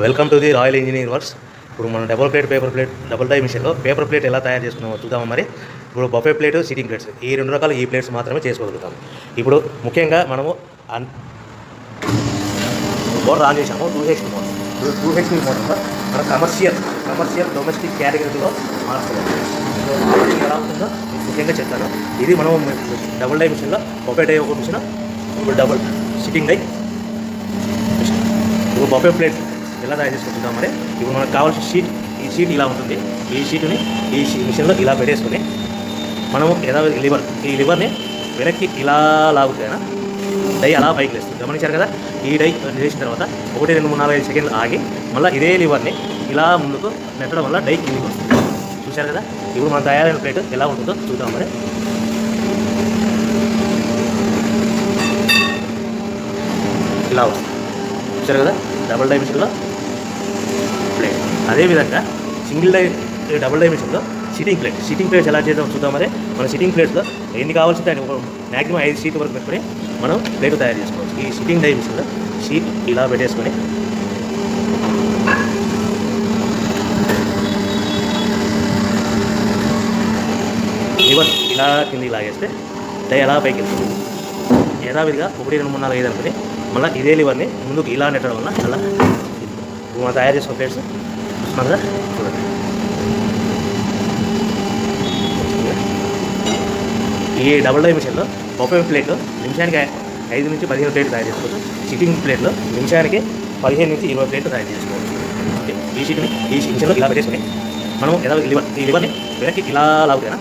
Welcome to the royal engineering works. ఇప్పుడు మనం double die మిషన్లో పేపర్ ప్లేట్ ఎలా తయారు చేసుకున్నామో చూద్దాము. మరి ఇప్పుడు బఫే ప్లేట్, సిట్టింగ్ ప్లేట్స్, ఈ రెండు రకాల ఈ ప్లేట్స్ మాత్రమే చేసుకోగలుగుతాము. ఇప్పుడు ముఖ్యంగా మనము మోటార్ ఆన్ చేసాము, 2HP మోటార్. 2HP మోటార్లో మనం కమర్షియల్ డొమెస్టిక్ కేటగిరీలో మార్చుకోవాలి. ఎలా ఉంటుందో ముఖ్యంగా చెప్తాను. ఇది మనం డబుల్ డై మిషన్లో బఫే డై ఒక మిషన్, ఇప్పుడు డబుల్ సిట్టింగ్ డై మిషన్. ఇప్పుడు బఫే ప్లేట్ ఎలా తయారు చేసుకుంటున్నాం. మరి ఇప్పుడు మనకు కావాల్సిన షీట్, ఈ షీట్ ఇలా ఉంటుంది. ఈ షీట్ని ఈ మిషన్లో ఇలా పెట్టేసుకుని మనము ఈ లివర్ని వెనక్కి ఇలా లాగుతేనా డై అలా పైకి లేస్తుంది. గమనించారు కదా. ఈ డై చేసిన తర్వాత 1, 2, 3, 4, 5 సెకండ్లు ఆగి మళ్ళీ ఇదే లివర్ని ఇలా ముందుకు నెట్టడం వల్ల డై కిందికి వస్తుంది. చూశారు కదా. ఇప్పుడు మనం తయారైన ప్లేట్ ఎలా ఉంటుందో చూద్దాం. మరి ఇలా వస్తుంది. చూశారు కదా. డబుల్ డై మిషన్లో ప్లేట్. అదేవిధంగా డబుల్ డై మిషన్లో సిట్టింగ్ ప్లేట్స్ ఎలా చేద్దాం చూద్దాం. మరి మన సిట్టింగ్ ప్లేట్స్లో ఎన్ని కావాల్సింటే అని మ్యాక్సిమం 5 షీట్ వరకు పెట్టుకొని మనం ప్లేట్ తయారు చేసుకోవచ్చు. ఈ సిట్టింగ్ డై మిషన్లో షీట్ ఇలా పెట్టేసుకొని లివర్ ఇలా కిందికి లాగేస్తే డై ఎలా పైకి వెళ్తుంది. యథావిధిగా 1, 2, 3, 4, 5 అనుకుని మళ్ళీ ఇదే లివర్ని ముందుకు ఇలా నెట్టడం వల్ల అలా మనం తయారు చేసుకున్న ప్లేట్స్ చూస్తున్నాం కదా. చూడండి. ఈ డబుల్ డై మిషన్లో బఫే ప్లేట్లో నిమిషానికి 5 నుంచి 15 ప్లేట్లు తయారు చేసుకోవచ్చు. సిట్టింగ్ ప్లేట్లో నిమిషానికి 15 నుంచి 20 ప్లేట్లు తయారు చేసుకోవచ్చు. ఓకే. ఈ మిషన్లో ఇలా పెట్టేసుకొని మనం ఈ లివర్ని వెనక్కి ఇలా లాగుతేనా